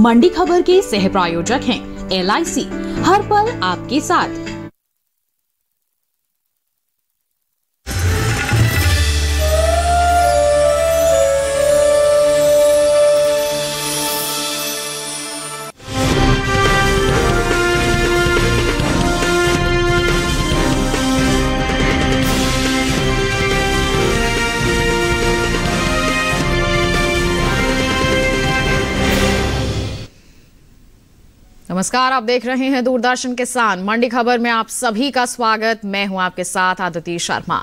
मंडी खबर के सह प्रायोजक हैं LIC, हर पल आपके साथ। नमस्कार, आप देख रहे हैं दूरदर्शन किसान। मंडी खबर में आप सभी का स्वागत। मैं हूं आपके साथ आदिति शर्मा।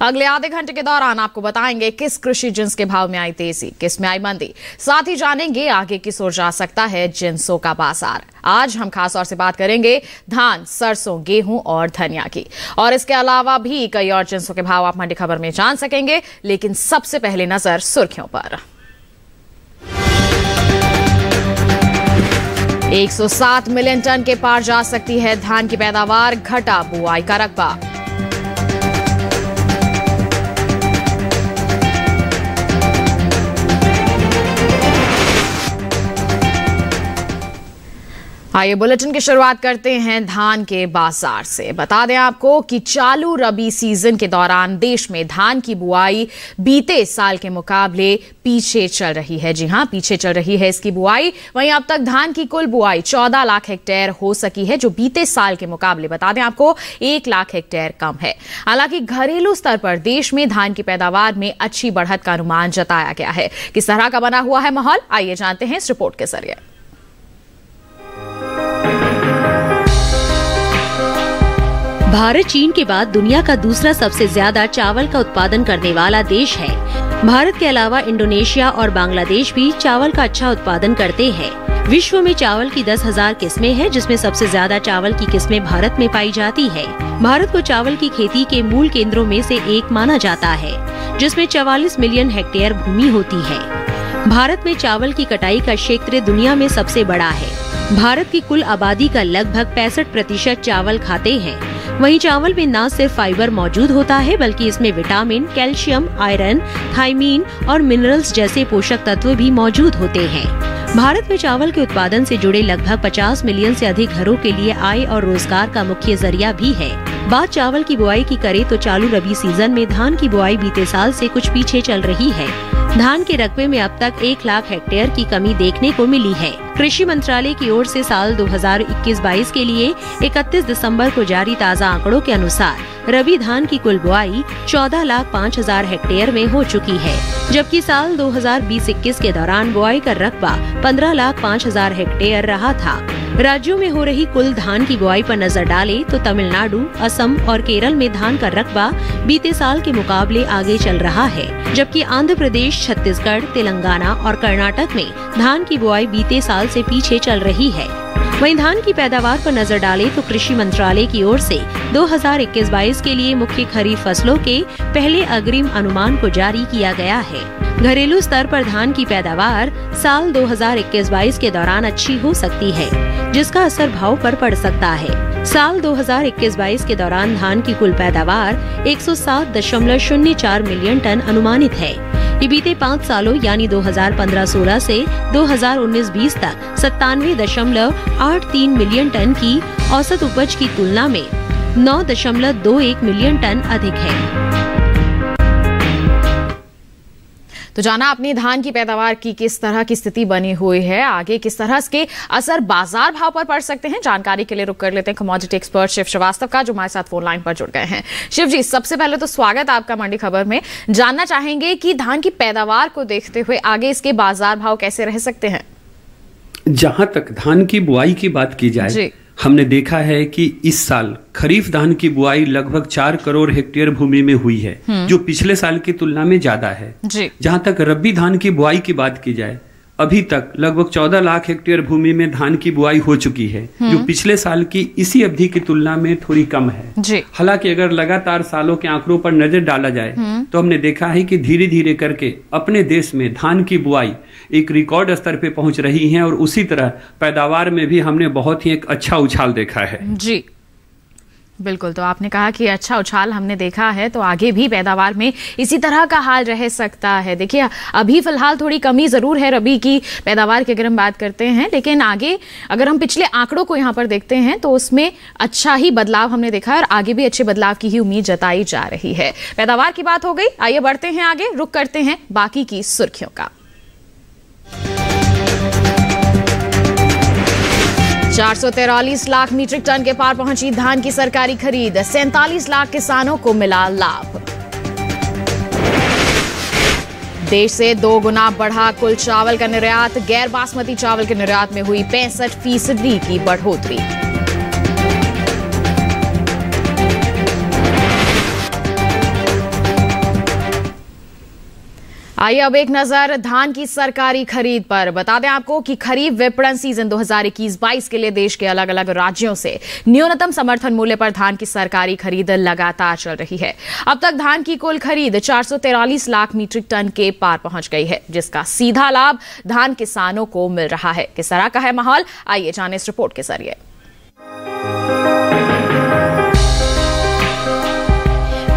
अगले आधे घंटे के दौरान आपको बताएंगे किस कृषि जिन्स के भाव में आई तेजी, किस में आई मंदी। साथ ही जानेंगे आगे किस ओर जा सकता है जिन्सों का बाजार। आज हम खास तौर से बात करेंगे धान, सरसों, गेहूं और धनिया की, और इसके अलावा भी कई और जिन्सों के भाव आप मंडी खबर में जान सकेंगे। लेकिन सबसे पहले नजर सुर्खियों पर। 107 मिलियन टन के पार जा सकती है धान की पैदावार, घटा बुआई का रकबा। आइए बुलेटिन की शुरुआत करते हैं धान के बाजार से। बता दें आपको कि चालू रबी सीजन के दौरान देश में धान की बुआई बीते साल के मुकाबले पीछे चल रही है। जी हां, पीछे चल रही है इसकी बुआई। वहीं अब तक धान की कुल बुआई 14 लाख हेक्टेयर हो सकी है, जो बीते साल के मुकाबले बता दें आपको 1 लाख हेक्टेयर कम है। हालांकि घरेलू स्तर पर देश में धान की पैदावार में अच्छी बढ़त का अनुमान जताया गया है। किस तरह का बना हुआ है माहौल, आइए जानते हैं इस रिपोर्ट के जरिए। भारत चीन के बाद दुनिया का दूसरा सबसे ज्यादा चावल का उत्पादन करने वाला देश है। भारत के अलावा इंडोनेशिया और बांग्लादेश भी चावल का अच्छा उत्पादन करते हैं। विश्व में चावल की 10,000 किस्में हैं, जिसमें सबसे ज्यादा चावल की किस्में भारत में पाई जाती है। भारत को चावल की खेती के मूल केंद्रों में से एक माना जाता है, जिसमें 44 मिलियन हेक्टेयर भूमि होती है। भारत में चावल की कटाई का क्षेत्र दुनिया में सबसे बड़ा है। भारत की कुल आबादी का लगभग 65% चावल खाते हैं। वहीं चावल में न सिर्फ फाइबर मौजूद होता है, बल्कि इसमें विटामिन, कैल्शियम, आयरन, थायमीन और मिनरल्स जैसे पोषक तत्व भी मौजूद होते हैं। भारत में चावल के उत्पादन से जुड़े लगभग 50 मिलियन से अधिक घरों के लिए आय और रोजगार का मुख्य जरिया भी है। बात चावल की बुआई की करें तो चालू रबी सीजन में धान की बुआई बीते साल से कुछ पीछे चल रही है। धान के रकबे में अब तक 1 लाख हेक्टेयर की कमी देखने को मिली है। कृषि मंत्रालय की ओर से साल 2021-22 के लिए 31 दिसंबर को जारी ताज़ा आंकड़ों के अनुसार रबी धान की कुल बुआई 14,05,000 हेक्टेयर में हो चुकी है, जबकि साल 2020-21 के दौरान बुआई का रकबा 15,05,000 हेक्टेयर रहा था। राज्यों में हो रही कुल धान की बुआई पर नजर डालें तो तमिलनाडु, असम और केरल में धान का रकबा बीते साल के मुकाबले आगे चल रहा है, जबकि आंध्र प्रदेश, छत्तीसगढ़, तेलंगाना और कर्नाटक में धान की बुआई बीते साल से पीछे चल रही है। वहीं धान की पैदावार पर नजर डालें तो कृषि मंत्रालय की ओर से 2021-22 के लिए मुख्य खरीफ फसलों के पहले अग्रिम अनुमान को जारी किया गया है। घरेलू स्तर पर धान की पैदावार साल 2021-22 के दौरान अच्छी हो सकती है, जिसका असर भाव पर पड़ सकता है। साल 2021-22 के दौरान धान की कुल पैदावार 107.04 मिलियन टन अनुमानित है। ये बीते 5 सालों यानी 2015-16 से 2019-20 तक 97.83 मिलियन टन की औसत उपज की तुलना में 9.21 मिलियन टन अधिक है। तो जाना अपनी धान की पैदावार की किस तरह की स्थिति बनी हुई है, आगे किस तरह के असर बाजार भाव पर पड़ सकते हैं। जानकारी के लिए रुक कर लेते हैं कमोडिटी एक्सपर्ट शिव श्रीवास्तव का, जो हमारे साथ फोन लाइन पर जुड़ गए हैं। शिव जी, सबसे पहले तो स्वागत आपका मंडी खबर में। जानना चाहेंगे कि धान की पैदावार को देखते हुए आगे इसके बाजार भाव कैसे रह सकते हैं। जहां तक धान की बुआई की बात की जाए, हमने देखा है कि इस साल खरीफ धान की बुआई लगभग 4 करोड़ हेक्टेयर भूमि में हुई है, जो पिछले साल की तुलना में ज्यादा है। जहां तक रबी धान की बुआई की बात की जाए, अभी तक लगभग 14 लाख हेक्टेयर भूमि में धान की बुआई हो चुकी है, जो पिछले साल की इसी अवधि की तुलना में थोड़ी कम है। हालांकि अगर लगातार सालों के आंकड़ों पर नजर डाला जाए तो हमने देखा है कि धीरे धीरे करके अपने देश में धान की बुआई एक रिकॉर्ड स्तर पे पहुंच रही है, और उसी तरह पैदावार में भी हमने बहुत ही एक अच्छा उछाल देखा है। बिल्कुल, तो आपने कहा कि अच्छा उछाल हमने देखा है, तो आगे भी पैदावार में इसी तरह का हाल रह सकता है। देखिए, अभी फिलहाल थोड़ी कमी जरूर है रबी की पैदावार की अगर हम बात करते हैं, लेकिन आगे अगर हम पिछले आंकड़ों को यहाँ पर देखते हैं तो उसमें अच्छा ही बदलाव हमने देखा है और आगे भी अच्छे बदलाव की ही उम्मीद जताई जा रही है। पैदावार की बात हो गई, आइए बढ़ते हैं आगे, रुख करते हैं बाकी की सुर्खियों का। 443 लाख मीट्रिक टन के पार पहुंची धान की सरकारी खरीद, 47 लाख किसानों को मिला लाभ। देश से 2 गुना बढ़ा कुल चावल का निर्यात, गैर बासमती चावल के निर्यात में हुई 65% की बढ़ोतरी। आइए अब एक नजर धान की सरकारी खरीद पर। बता दें आपको कि खरीफ विपणन सीजन 2021-22 के लिए देश के अलग अलग राज्यों से न्यूनतम समर्थन मूल्य पर धान की सरकारी खरीद लगातार चल रही है। अब तक धान की कुल खरीद 443 लाख मीट्रिक टन के पार पहुंच गई है, जिसका सीधा लाभ धान किसानों को मिल रहा है। किस तरह का है माहौल, आइए जानें इस रिपोर्ट के जरिए।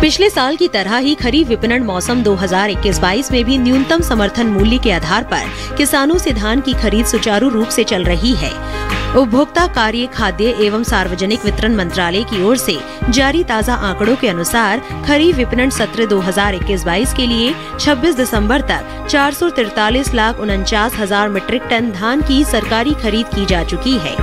पिछले साल की तरह ही खरीफ विपणन मौसम 2021-22 में भी न्यूनतम समर्थन मूल्य के आधार पर किसानों से धान की खरीद सुचारू रूप से चल रही है। उपभोक्ता कार्य, खाद्य एवं सार्वजनिक वितरण मंत्रालय की ओर से जारी ताज़ा आंकड़ों के अनुसार खरीफ विपणन सत्र 2021-22 के लिए 26 दिसंबर तक 443,49,000 मीट्रिक टन धान की सरकारी खरीद की जा चुकी है।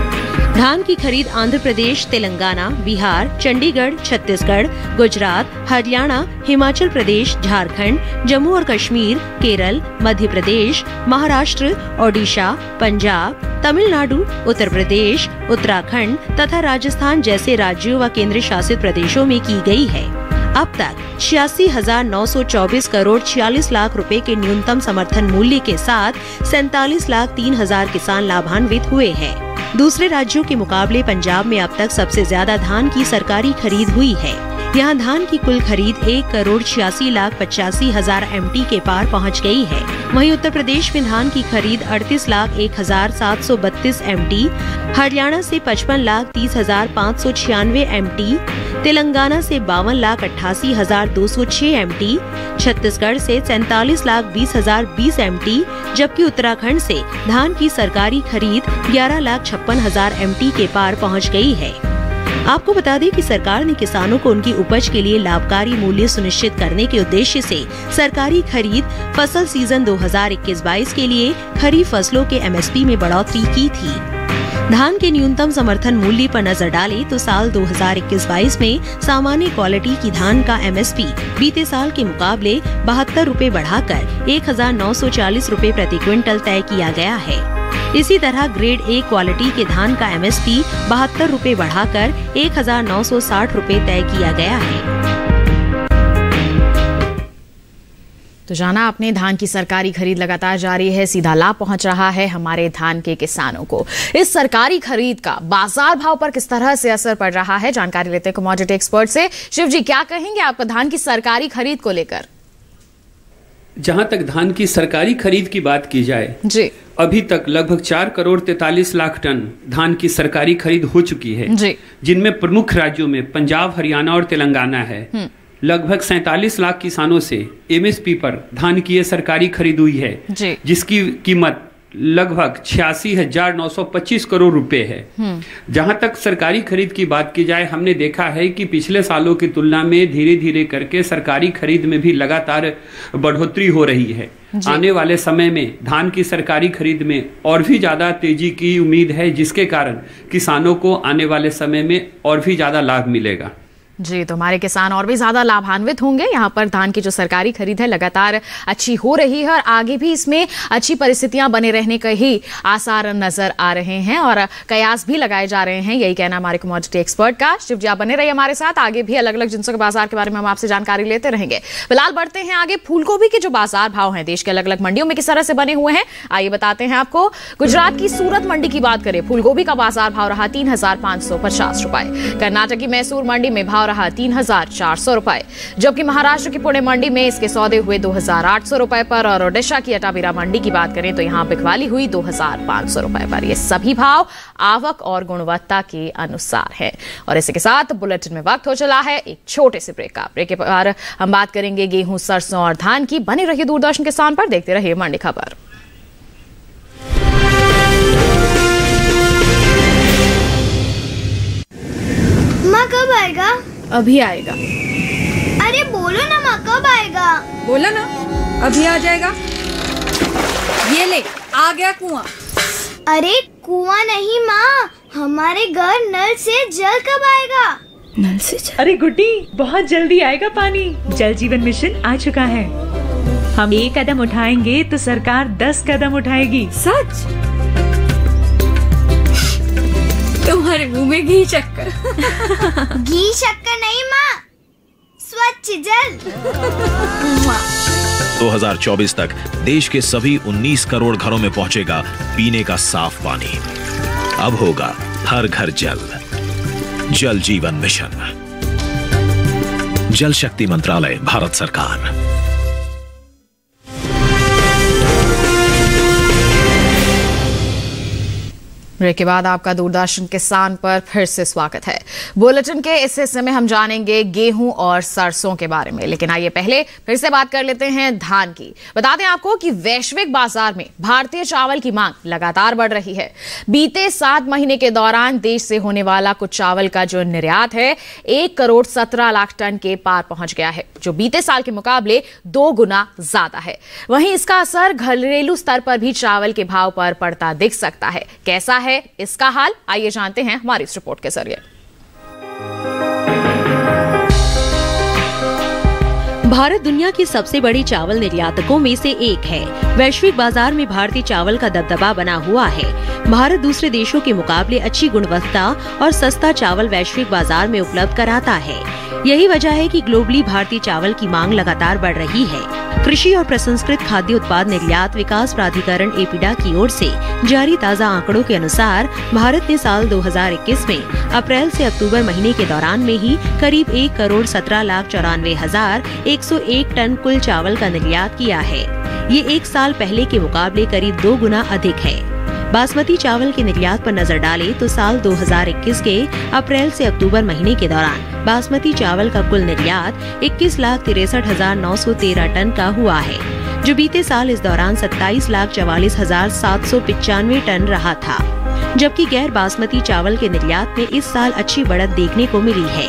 धान की खरीद आंध्र प्रदेश, तेलंगाना, बिहार, चंडीगढ़, छत्तीसगढ़, गुजरात, हरियाणा, हिमाचल प्रदेश, झारखंड, जम्मू और कश्मीर, केरल, मध्य प्रदेश, महाराष्ट्र, ओडिशा, पंजाब, तमिलनाडु, उत्तर प्रदेश, उत्तराखंड तथा राजस्थान जैसे राज्यों व केंद्र शासित प्रदेशों में की गई है। अब तक 86,924 करोड़ 46 लाख रुपए के न्यूनतम समर्थन मूल्य के साथ 47,03,000 किसान लाभान्वित हुए हैं। दूसरे राज्यों के मुकाबले पंजाब में अब तक सबसे ज्यादा धान की सरकारी खरीद हुई है। यहाँ धान की कुल खरीद 1,86,85,000 MT के पार पहुँच गई है। वहीं उत्तर प्रदेश में धान की खरीद 38,01,732 MT, हरियाणा से 55,30,596 MT, तेलंगाना से 52,88,206 MT, छत्तीसगढ़ से 47,20,020 MT, जबकि उत्तराखंड से धान की सरकारी खरीद 11,56,000 MT के पार पहुँच गई है। आपको बता दें कि सरकार ने किसानों को उनकी उपज के लिए लाभकारी मूल्य सुनिश्चित करने के उद्देश्य से सरकारी खरीद फसल सीजन 2021-22 के लिए खरीफ फसलों के MSP में बढ़ोतरी की थी। धान के न्यूनतम समर्थन मूल्य पर नजर डालें तो साल 2021-22 में सामान्य क्वालिटी की धान का MSP बीते साल के मुकाबले 72 रुपए बढ़ाकर 1,940 रुपए प्रति क्विंटल तय किया गया है। इसी तरह ग्रेड A क्वालिटी के धान का MSP 72 रुपए बढ़ाकर 1,960 रुपए तय किया गया है। तो जाना आपने, धान की सरकारी खरीद लगातार जारी है, सीधा लाभ पहुंच रहा है हमारे धान के किसानों को। इस सरकारी खरीद का बाजार भाव पर किस तरह से असर पड़ रहा है, जानकारी लेते हैं कमोडिटी एक्सपर्ट से। शिव जी, क्या कहेंगे आप धान की सरकारी खरीद को लेकर? जहां तक धान की सरकारी खरीद की बात की जाए जी, अभी तक लगभग 4,43 लाख टन धान की सरकारी खरीद हो चुकी है जी, जिनमें प्रमुख राज्यों में पंजाब, हरियाणा और तेलंगाना है। लगभग 47 लाख किसानों से MSP पर धान की ये सरकारी खरीद हुई है, जिसकी कीमत लगभग 86,925 करोड़ रुपए है। जहां तक सरकारी खरीद की बात की जाए, हमने देखा है कि पिछले सालों की तुलना में धीरे धीरे करके सरकारी खरीद में भी लगातार बढ़ोतरी हो रही है। आने वाले समय में धान की सरकारी खरीद में और भी ज्यादा तेजी की उम्मीद है, जिसके कारण किसानों को आने वाले समय में और भी ज्यादा लाभ मिलेगा। जी, तो हमारे किसान और भी ज्यादा लाभान्वित होंगे। यहाँ पर धान की जो सरकारी खरीद है लगातार अच्छी हो रही है और आगे भी इसमें अच्छी परिस्थितियां बने रहने के ही आसार नजर आ रहे हैं और कयास भी लगाए जा रहे हैं, यही कहना हमारे कमोडिटी एक्सपर्ट का। शिव जी, आप बने रहिए हमारे साथ, आगे भी अलग अलग जिनसों के बाजार के बारे में हम आपसे जानकारी लेते रहेंगे। फिलहाल बढ़ते हैं आगे, फूलगोभी के जो बाजार भाव हैं देश के अलग अलग मंडियों में किस तरह से बने हुए हैं, आइए बताते हैं आपको। गुजरात की सूरत मंडी की बात करें, फूलगोभी का बाजार भाव रहा 3,550 रुपए। कर्नाटक की मैसूर मंडी में भाव भाव रहा 3,400 रुपए, जबकि महाराष्ट्र की पुणे मंडी में इसके सौदे हुए 2,800 रुपए पर और ओडिशा की अटाबीरा मंडी की बात करें तो यहाँ बिकवाली हुई 2,500 रुपए पर। ये सभी भाव आवक और गुणवत्ता के अनुसार है। और इसी के साथ बुलेटिन में वक्त हो चला है एक छोटे से ब्रेक का। ब्रेक के बाद हम बात करेंगे गेहूं, सरसों और धान की। बने रहिए दूरदर्शन किसान पर, देखते रहिए मंडी खबर। माँ कब आएगा? अभी आएगा। अरे बोलो ना माँ, कब आएगा? बोला ना, अभी आ जाएगा। ये ले, आ गया कुआं। अरे कुआं नहीं माँ, हमारे घर नल से जल कब आएगा? नल से जल? अरे गुड्डी, बहुत जल्दी आएगा पानी। जल जीवन मिशन आ चुका है। हम 1 कदम उठाएंगे तो सरकार 10 कदम उठाएगी। सच? तुम्हारे मुंह में घी शक्कर। घी शक्कर नहीं माँ, स्वच्छ जल। 2024 तक देश के सभी 19 करोड़ घरों में पहुंचेगा पीने का साफ पानी। अब होगा हर घर जल। जल जीवन मिशन, जल शक्ति मंत्रालय, भारत सरकार। ब्रेक के बाद आपका दूरदर्शन किसान पर फिर से स्वागत है। बुलेटिन के इस हिस्से में हम जानेंगे गेहूं और सरसों के बारे में, लेकिन आइए पहले फिर से बात कर लेते हैं धान की। बता दें आपको कि वैश्विक बाजार में भारतीय चावल की मांग लगातार बढ़ रही है। बीते 7 महीने के दौरान देश से होने वाला कुछ चावल का जो निर्यात है 1 करोड़ 17 लाख टन के पार पहुंच गया है, जो बीते साल के मुकाबले 2 गुना ज्यादा है। वहीं इसका असर घरेलू स्तर पर भी चावल के भाव पर पड़ता दिख सकता है। कैसा है इसका हाल, आइए जानते हैं हमारी इस रिपोर्ट के जरिए। भारत दुनिया की सबसे बड़ी चावल निर्यातकों में से एक है। वैश्विक बाजार में भारतीय चावल का दबदबा बना हुआ है। भारत दूसरे देशों के मुकाबले अच्छी गुणवत्ता और सस्ता चावल वैश्विक बाजार में उपलब्ध कराता है। यही वजह है कि ग्लोबली भारतीय चावल की मांग लगातार बढ़ रही है। कृषि और प्रसंस्कृत खाद्य उत्पाद निर्यात विकास प्राधिकरण एपीडा की ओर से जारी ताज़ा आंकड़ों के अनुसार भारत ने साल 2021 में अप्रैल से अक्टूबर महीने के दौरान में ही करीब 1 करोड़ 17 लाख 94,101 टन कुल चावल का निर्यात किया है। ये 1 साल पहले के मुकाबले करीब 2 गुना अधिक है। बासमती चावल के निर्यात पर नजर डालें तो साल 2021 के अप्रैल से अक्टूबर महीने के दौरान बासमती चावल का कुल निर्यात 21,63,913 टन का हुआ है, जो बीते साल इस दौरान 27,44,795 टन रहा था। जबकि गैर बासमती चावल के निर्यात में इस साल अच्छी बढ़त देखने को मिली है।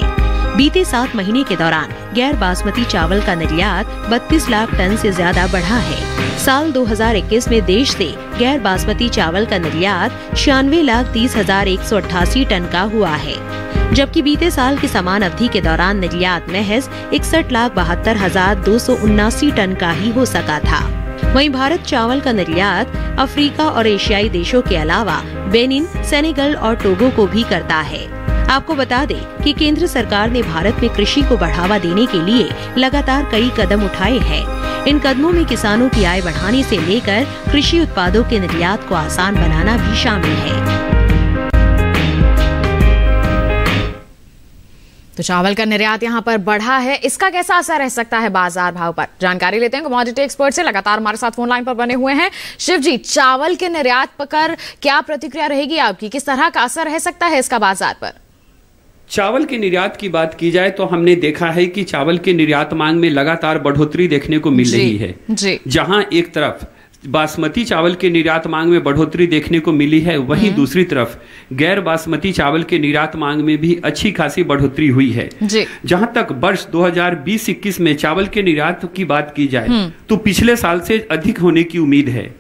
बीते 7 महीने के दौरान गैर बासमती चावल का निर्यात 32 लाख टन से ज्यादा बढ़ा है। साल 2021 में देश से गैर बासमती चावल का निर्यात 96,30,188 टन का हुआ है, जबकि बीते साल की समान अवधि के दौरान निर्यात महज 61,72,279 टन का ही हो सका था। वहीं भारत चावल का निर्यात अफ्रीका और एशियाई देशों के अलावा बेनिन, सेनेगल और टोगो को भी करता है। आपको बता दें कि केंद्र सरकार ने भारत में कृषि को बढ़ावा देने के लिए लगातार कई कदम उठाए हैं। इन कदमों में किसानों की आय बढ़ाने से लेकर कृषि उत्पादों के निर्यात को आसान बनाना भी शामिल है। तो चावल का निर्यात यहाँ पर बढ़ा है, इसका कैसा असर रह सकता है बाजार भाव पर? जानकारी लेते हैं कमोडिटी एक्सपर्ट से। लगातार हमारे साथ फोन लाइन पर बने हुए हैं शिव जी। चावल के निर्यात पर क्या प्रतिक्रिया रहेगी आपकी? किस तरह का असर रह सकता है इसका बाजार पर? चावल के निर्यात की बात की जाए तो हमने देखा है कि चावल के निर्यात मांग में लगातार बढ़ोतरी देखने को मिल रही है। जहां एक तरफ बासमती चावल के निर्यात मांग में बढ़ोतरी देखने को मिली है, वहीं दूसरी तरफ गैर बासमती चावल के निर्यात मांग में भी अच्छी खासी बढ़ोतरी हुई है। जहां तक वर्ष 2020-21 में चावल के निर्यात की बात की जाए तो पिछले साल से अधिक होने की उम्मीद है।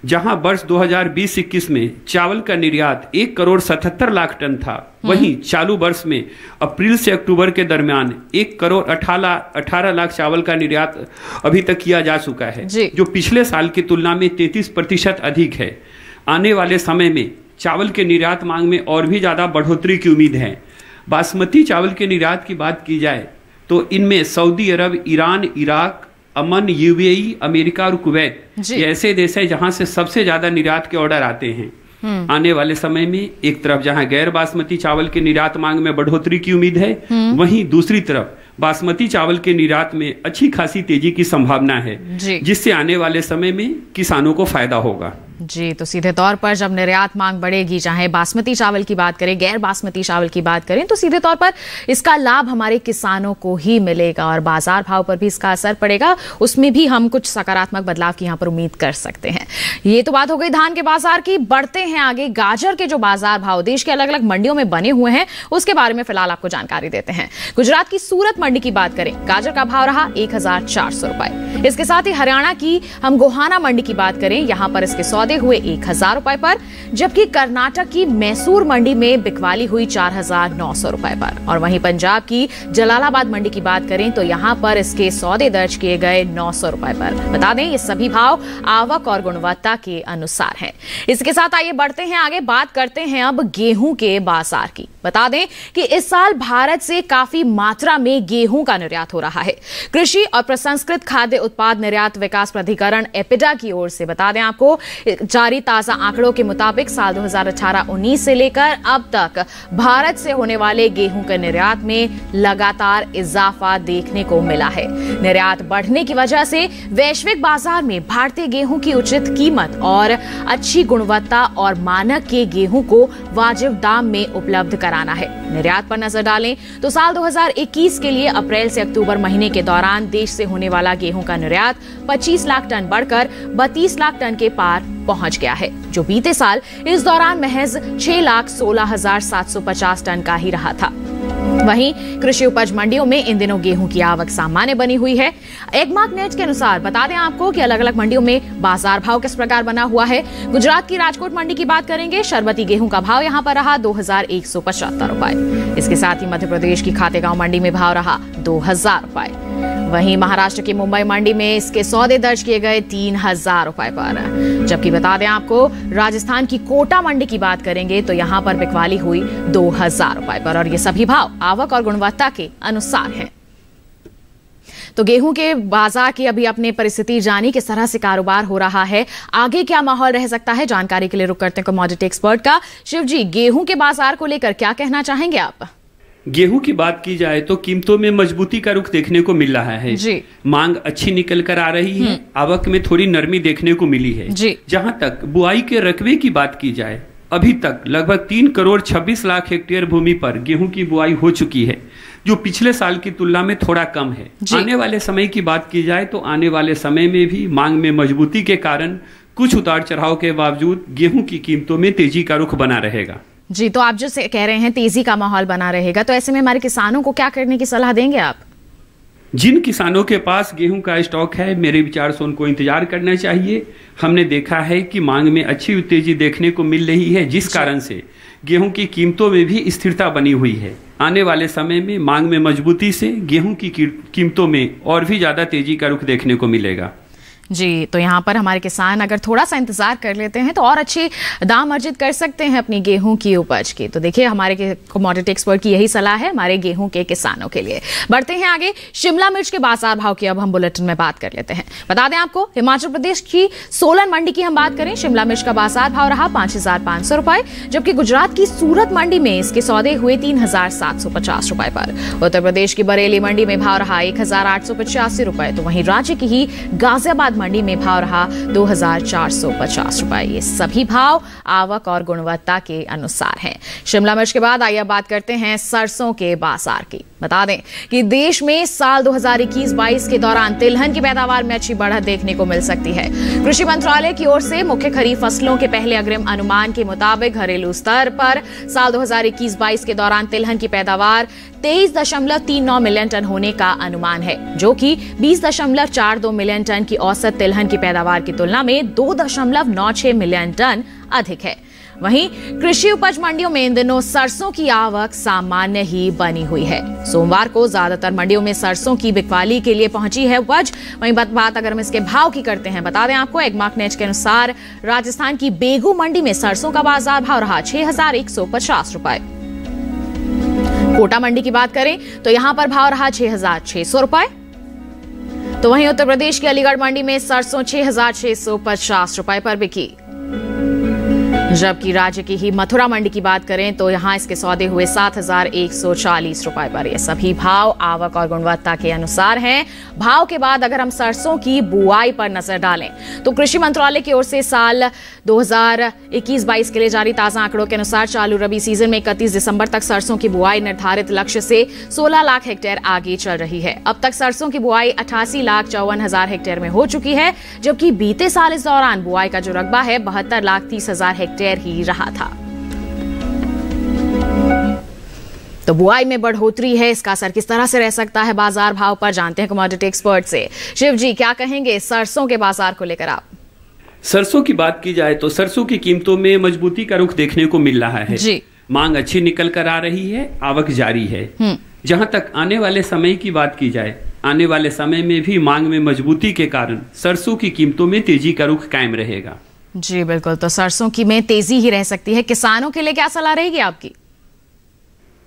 जहां वर्ष 2020-21 में चावल का निर्यात 1 करोड़ 77 लाख टन था, वहीं चालू वर्ष में अप्रैल से अक्टूबर के दरमियान 1 करोड़ 18 लाख चावल का निर्यात अभी तक किया जा चुका है, जो पिछले साल की तुलना में 33% अधिक है। आने वाले समय में चावल के निर्यात मांग में और भी ज्यादा बढ़ोतरी की उम्मीद है। बासमती चावल के निर्यात की बात की जाए तो इनमें सऊदी अरब, ईरान, इराक, अमन, यूएई, अमेरिका और कुवैत ये ऐसे देश हैं जहां से सबसे ज्यादा निर्यात के ऑर्डर आते हैं। आने वाले समय में एक तरफ जहां गैर बासमती चावल के निर्यात मांग में बढ़ोतरी की उम्मीद है, वहीं दूसरी तरफ बासमती चावल के निर्यात में अच्छी खासी तेजी की संभावना है, जिससे आने वाले समय में किसानों को फायदा होगा। जी, तो सीधे तौर पर जब निर्यात मांग बढ़ेगी, चाहे बासमती चावल की बात करें, गैर बासमती चावल की बात करें, तो सीधे तौर पर इसका लाभ हमारे किसानों को ही मिलेगा और बाजार भाव पर भी इसका असर पड़ेगा। उसमें भी हम कुछ सकारात्मक बदलाव की यहाँ पर उम्मीद कर सकते हैं। ये तो बात हो गई धान के बाजार की। बढ़ते हैं आगे, गाजर के जो बाजार भाव देश के अलग अलग मंडियों में बने हुए हैं उसके बारे में फिलहाल आपको जानकारी देते हैं। गुजरात की सूरत मंडी की बात करें, गाजर का भाव रहा 1400 रुपए। इसके साथ ही हरियाणा की हम गोहाना मंडी की बात करें, यहां पर इसके सौदे हुए 1000 रुपए पर, जबकि कर्नाटक की मैसूर मंडी में बिकवाली हुई 4900 रुपए पर। और वहीं पंजाब की जलालाबाद मंडी की बात करें तो यहां पर इसके सौदे दर्ज किए गए 900 रुपए पर। बता दें ये सभी भाव आवक और गुणवत्ता के अनुसार हैं। इसके साथ आइए बढ़ते हैं आगे, बात करते हैं अब गेहूं के बाजार की। बता दें कि इस साल भारत से काफी मात्रा में गेहूं का निर्यात हो रहा है। कृषि और प्रसंस्कृत खाद्य उत्पाद निर्यात विकास प्राधिकरण एपिडा की ओर से बता दें आपको, जारी ताजा आंकड़ों के मुताबिक साल 2018-19 से लेकर अब तक भारत से होने वाले गेहूं के निर्यात में लगातार इजाफा देखने को मिला है। निर्यात बढ़ने की वजह से वैश्विक बाजार में भारतीय गेहूं की उचित कीमत और अच्छी गुणवत्ता और मानक के गेहूं को वाजिब दाम में उपलब्ध कराना है। निर्यात पर नजर डालें तो साल 2021 के लिए अप्रैल से अक्टूबर महीने के दौरान देश से होने वाला गेहूं का निर्यात 25 लाख टन बढ़कर 32 लाख टन के पार पहुंच गया है, जो बीते साल इस दौरान महज 6,16,750 टन का ही रहा था। वहीं कृषि उपज मंडियों में इन दिनों गेहूं की आवक सामान्य बनी हुई है। एगमार्क नेट के अनुसार बता दें आपको कि अलग अलग मंडियों में बाजार भाव किस प्रकार बना हुआ है। गुजरात की राजकोट मंडी की बात करेंगे, शरबती गेहूं का भाव यहां पर रहा 2175 रुपए। इसके साथ ही मध्य प्रदेश की खातेगांव मंडी में भाव रहा 2000 रुपए। वहीं महाराष्ट्र की मुंबई मंडी में इसके सौदे दर्ज किए गए 3000 रुपए पर। जबकि बता दें आपको राजस्थान की कोटा मंडी की बात करेंगे तो यहां पर बिकवाली हुई 2000 रुपए पर और ये सभी भाव आवक और गुणवत्ता के अनुसार हैं। तो गेहूं के बाजार की अभी अपनी परिस्थिति जानी, किस तरह से कारोबार हो रहा है, आगे क्या माहौल रह सकता है, जानकारी के लिए रुक करते हैं कमोडिटी एक्सपर्ट का। शिव जी, गेहूं के बाजार को लेकर क्या कहना चाहेंगे आप? गेहूं की बात की जाए तो कीमतों में मजबूती का रुख देखने को मिल रहा है जी। मांग अच्छी निकल कर आ रही है, आवक में थोड़ी नरमी देखने को मिली है जी। जहां तक बुआई के रकबे की बात की जाए, अभी तक लगभग 3 करोड़ 26 लाख हेक्टेयर भूमि पर गेहूं की बुआई हो चुकी है, जो पिछले साल की तुलना में थोड़ा कम है। आने वाले समय की बात की जाए तो आने वाले समय में भी मांग में मजबूती के कारण कुछ उतार चढ़ाव के बावजूद गेहूं की कीमतों में तेजी का रुख बना रहेगा जी। तो आप जो कह रहे हैं तेजी का माहौल बना रहेगा, तो ऐसे में हमारे किसानों को क्या करने की सलाह देंगे आप? जिन किसानों के पास गेहूं का स्टॉक है, मेरे विचार से उनको इंतजार करना चाहिए। हमने देखा है कि मांग में अच्छी तेजी देखने को मिल रही है, जिस कारण से गेहूं की कीमतों में भी स्थिरता बनी हुई है। आने वाले समय में मांग में मजबूती से गेहूं की कीमतों में और भी ज्यादा तेजी का रुख देखने को मिलेगा जी। तो यहाँ पर हमारे किसान अगर थोड़ा सा इंतजार कर लेते हैं तो और अच्छे दाम अर्जित कर सकते हैं अपनी गेहूं की उपज की। तो देखिए, हमारे कमोडिटी एक्सपर्ट की यही सलाह है हमारे गेहूं के किसानों के लिए। बढ़ते हैं आगे, शिमला मिर्च के बाजार भाव की अब हम बुलेटिन में बात कर लेते हैं। बता दें आपको, हिमाचल प्रदेश की सोलन मंडी की हम बात करें, शिमला मिर्च का बाजार भाव रहा 5500 रुपए, जबकि गुजरात की सूरत मंडी में इसके सौदे हुए 3750 रुपए पर। उत्तर प्रदेश की बरेली मंडी में भाव रहा 1885 रुपए, तो वहीं राज्य की ही गाजियाबाद मंडी में भाव रहा 2450 रुपए। ये सभी भाव आवक और गुणवत्ता के अनुसार हैं। शिमला मिर्च के बाद आइए बात करते हैं सरसों के बाजार की। बता दें कि देश में साल 2021-22 के दौरान तिलहन की पैदावार में अच्छी बढ़त देखने को मिल सकती है। कृषि मंत्रालय की ओर से मुख्य खरीफ फसलों के पहले अग्रिम अनुमान के मुताबिक घरेलू स्तर पर साल 2021-22 के दौरान तिलहन की पैदावार 23.39 मिलियन टन होने का अनुमान है, जो कि 20.42 मिलियन टन की औसत तिलहन की पैदावार की तुलना में 2.96 मिलियन टन अधिक है। वहीं कृषि उपज मंडियों में इन दिनों सरसों की आवक सामान्य ही बनी हुई है। सोमवार को ज्यादातर मंडियों में सरसों की बिकवाली के लिए पहुंची है उपज। वहीं बात अगर हम इसके भाव की करते हैं, बता दें आपको, एगमार्क नेट के अनुसार राजस्थान की बेगू मंडी में सरसों का बाजार भाव रहा 6150 रुपए। कोटा मंडी की बात करें तो यहां पर भाव रहा 6600 रुपए। तो वहीं उत्तर प्रदेश की अलीगढ़ मंडी में सरसों 6650 रुपए पर बिकी। जबकि राज्य की ही मथुरा मंडी की बात करें तो यहां इसके सौदे हुए 7,140 रुपए पर। ये सभी भाव आवक और गुणवत्ता के अनुसार हैं। भाव के बाद अगर हम सरसों की बुआई पर नजर डालें तो कृषि मंत्रालय की ओर से साल 2021-22 के लिए जारी ताजा आंकड़ों के अनुसार चालू रबी सीजन में 31 दिसंबर तक सरसों की बुआई निर्धारित लक्ष्य से 16 लाख हेक्टेयर आगे चल रही है। अब तक सरसों की बुआई 88,54,000 हेक्टेयर में हो चुकी है, जबकि बीते साल इस दौरान बुआई का जो रकबा है 72,30,000 हेक्टेयर ही रहा था। तो बुआई में बढ़ोतरी है, इसका असर किस तरह से रह सकता है बाजार भाव पर, जानते हैं कमोडिटी एक्सपर्ट से। शिव जी, क्या कहेंगे सरसों के बाजार को लेकर आप? सरसों की बात की जाए तो सरसों की कीमतों में मजबूती का रुख देखने को मिल रहा है जी। मांग अच्छी निकल कर आ रही है, आवक जारी है। जहां तक आने वाले समय की बात की जाए, आने वाले समय में भी मांग में मजबूती के कारण सरसों की कीमतों में तेजी का रुख कायम रहेगा। जी बिल्कुल, तो सरसों की में तेजी ही रह सकती है। किसानों के लिए क्या सलाह रहेगी आपकी?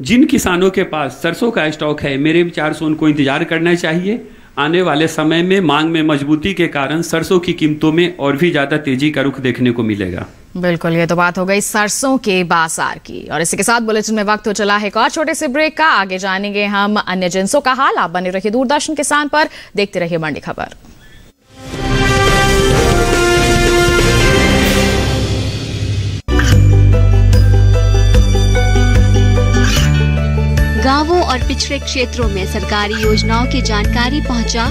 जिन किसानों के पास सरसों का स्टॉक है, मेरे विचार से उनको इंतजार करना चाहिए। आने वाले समय में मांग में मजबूती के कारण सरसों की कीमतों में और भी ज्यादा तेजी का रुख देखने को मिलेगा। बिल्कुल, ये तो बात हो गई सरसों के बाजार की। और इसी के साथ बुलेटिन में वक्त हो चला है एक और छोटे से ब्रेक का। आगे जानेंगे हम अन्य जिंसों का हाल। आप बने रहिए दूरदर्शन किसान पर, देखते रहिए मंडी खबर। गांवों और पिछड़े क्षेत्रों में सरकारी योजनाओं की जानकारी पहुंचा।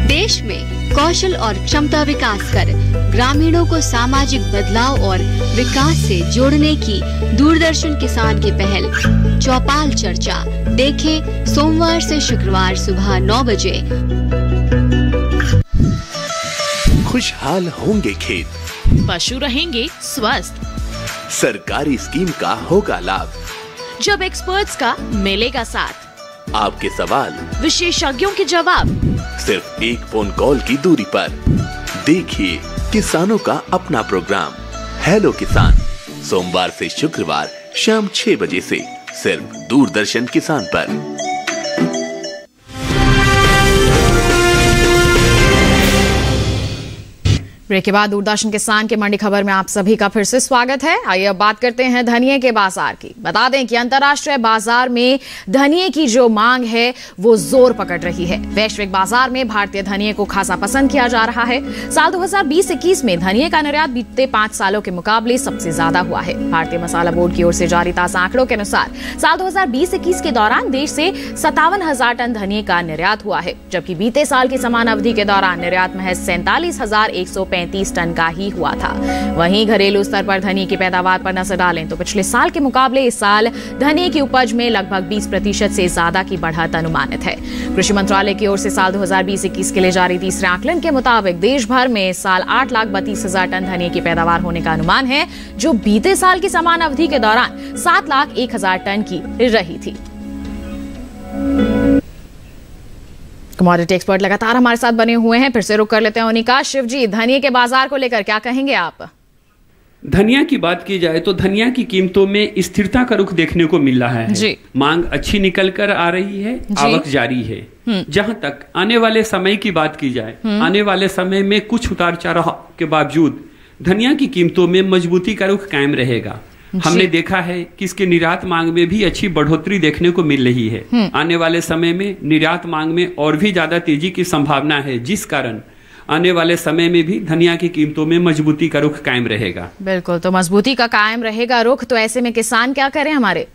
देश में कौशल और क्षमता विकास कर ग्रामीणों को सामाजिक बदलाव और विकास से जोड़ने की दूरदर्शन किसान की पहल चौपाल चर्चा देखें सोमवार से शुक्रवार सुबह 9 बजे। खुशहाल होंगे खेत, पशु रहेंगे स्वस्थ, सरकारी स्कीम का होगा लाभ, जब एक्सपर्ट्स का मिलेगा साथ, आपके सवाल विशेषज्ञों के जवाब, सिर्फ एक फोन कॉल की दूरी पर। देखिए किसानों का अपना प्रोग्राम हेलो किसान, सोमवार से शुक्रवार शाम 6 बजे से सिर्फ दूरदर्शन किसान पर। ब्रेक के बाद दूरदर्शन किसान के मंडी खबर में आप सभी का फिर से स्वागत है। आइए अब बात करते हैं धनिये के बाजार की। बता दें कि अंतर्राष्ट्रीय बाजार में धनिये की जो मांग है वो जोर पकड़ रही है। वैश्विक बाजार में भारतीय धनिये को खासा पसंद किया जा रहा है। साल 2020-21 में धनिये का निर्यात बीते 5 सालों के मुकाबले सबसे ज्यादा हुआ है। भारतीय मसाला बोर्ड की ओर से जारी ताजा आंकड़ों के अनुसार साल 2020-21 के दौरान देश से 57,000 टन धनिये का निर्यात हुआ है, जबकि बीते साल की समान अवधि के दौरान निर्यात महज 47,135 टन का ही हुआ था। वहीं घरेलू स्तर पर धनिये की पैदावार पर नजर डालें तो पिछले साल के मुकाबले इस साल धनिये की उपज में लगभग 20% से ज्यादा की बढ़त अनुमानित है। कृषि मंत्रालय की ओर से साल 2020-21 के लिए जारी तीसरे आकलन के मुताबिक देश भर में इस साल 8,32,000 टन धनिये की पैदावार होने का अनुमान है, जो बीते साल की समान अवधि के दौरान 7,01,000 टन की रही थी। कमोडिटी एक्सपर्ट लगातार हमारे साथ बने हुए हैं, फिर से रुक कर लेते हैं उन्हीं का। शिव जी, धनिये के बाजार को लेकर क्या कहेंगे आप? धनिया की बात की जाए तो धनिया की कीमतों में स्थिरता का रुख देखने को मिल रहा है जी। मांग अच्छी निकल कर आ रही है, आवक जारी है। जहां तक आने वाले समय की बात की जाए, आने वाले समय में कुछ उतार चढ़ाव के बावजूद धनिया की कीमतों में मजबूती का रुख कायम रहेगा। हमने देखा है कि इसके निर्यात मांग में भी अच्छी बढ़ोतरी देखने को मिल रही है। आने वाले समय में निर्यात मांग में और भी ज्यादा तेजी की संभावना है, जिस कारण आने वाले समय में भी धनिया की कीमतों में मजबूती का रुख कायम रहेगा। बिल्कुल, तो मजबूती का कायम रहेगा रुख। तो ऐसे में किसान क्या करें? हमारे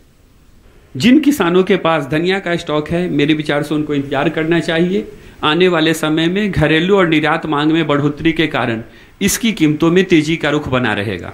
जिन किसानों के पास धनिया का स्टॉक है, मेरे विचार से उनको इंतजार करना चाहिए। आने वाले समय में घरेलू और निर्यात मांग में बढ़ोतरी के कारण इसकी कीमतों में तेजी का रुख बना रहेगा।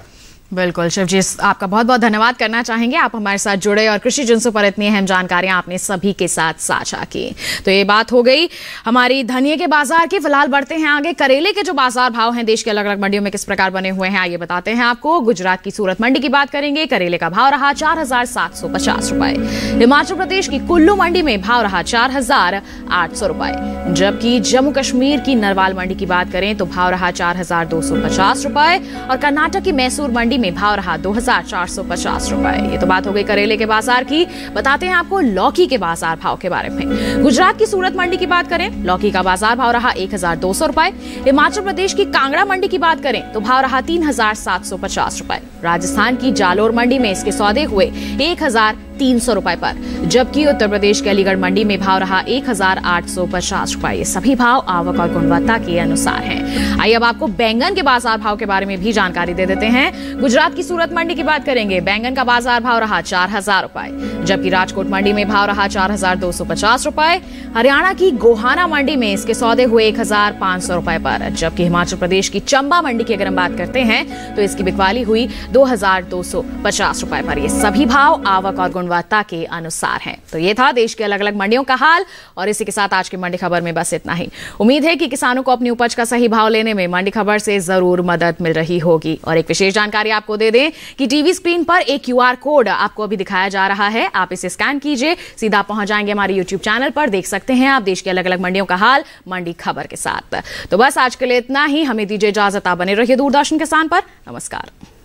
बिल्कुल शिव जी, आपका बहुत बहुत धन्यवाद करना चाहेंगे। आप हमारे साथ जुड़े और कृषि जिंसों पर इतनी अहम जानकारियां आपने सभी के साथ साझा की। तो ये बात हो गई हमारी धनिये के बाजार की। फिलहाल बढ़ते हैं आगे। करेले के जो बाजार भाव हैं देश के अलग अलग मंडियों में किस प्रकार बने हुए हैं, आइए बताते हैं आपको। गुजरात की सूरत मंडी की बात करेंगे। करेले का भाव रहा 4,750 रुपए। हिमाचल प्रदेश की कुल्लू मंडी में भाव रहा 4,800 रुपए। जबकि जम्मू कश्मीर की नरवाल मंडी की बात करें तो भाव रहा 4,250 रुपए। और कर्नाटक की मैसूर मंडी में भाव रहा 2450 रुपए। ये तो बात हो गई करेले के बाजार की। बताते हैं आपको लौकी के बाजार भाव के बारे में। गुजरात की सूरत मंडी की बात करें, लौकी का बाजार भाव रहा 1200 रुपए। हिमाचल प्रदेश की कांगड़ा मंडी की बात करें तो भाव रहा 3750 रुपए। राजस्थान की जालोर मंडी में इसके सौदे हुए 1300 रुपए पर, जबकि उत्तर प्रदेश के अलीगढ़ मंडी में भाव रहा 1850 रुपए। ये सभी भाव आवक और गुणवत्ता के अनुसार हैं। आइए अब आपको बैंगन के बाजार भाव के बारे में भी जानकारी दे देते हैं। गुजरात की सूरत मंडी की बात करेंगे, बैंगन का बाजार भाव रहा 4000 रुपए, जबकि राजकोट मंडी में भाव रहा 4250 रुपए। हरियाणा की गोहाना मंडी में इसके सौदे हुए 1500 रुपए पर, जबकि हिमाचल प्रदेश की चंबा मंडी की अगर हम बात करते हैं तो इसकी बिकवाली हुई 2250 रुपए पर। ये सभी भाव आवक और गुणवत्ता के अनुसार हैं। तो ये था देश के अलग अलग मंडियों का हाल, और इसी के साथ आज की मंडी खबर में बस इतना ही। उम्मीद है कि किसानों को अपनी उपज का सही भाव लेने में मंडी खबर से जरूर मदद मिल रही होगी। और एक विशेष जानकारी आपको दे दें कि टीवी स्क्रीन पर एक QR कोड आपको अभी दिखाया जा रहा है, आप इसे स्कैन कीजिए, सीधा पहुंच जाएंगे हमारे YouTube चैनल पर। देख सकते हैं आप देश के अलग अलग मंडियों का हाल मंडी खबर के साथ। तो बस आज के लिए इतना ही, हमें दीजिए इजाजत, आप बने रहिए दूरदर्शन किसान पर। नमस्कार।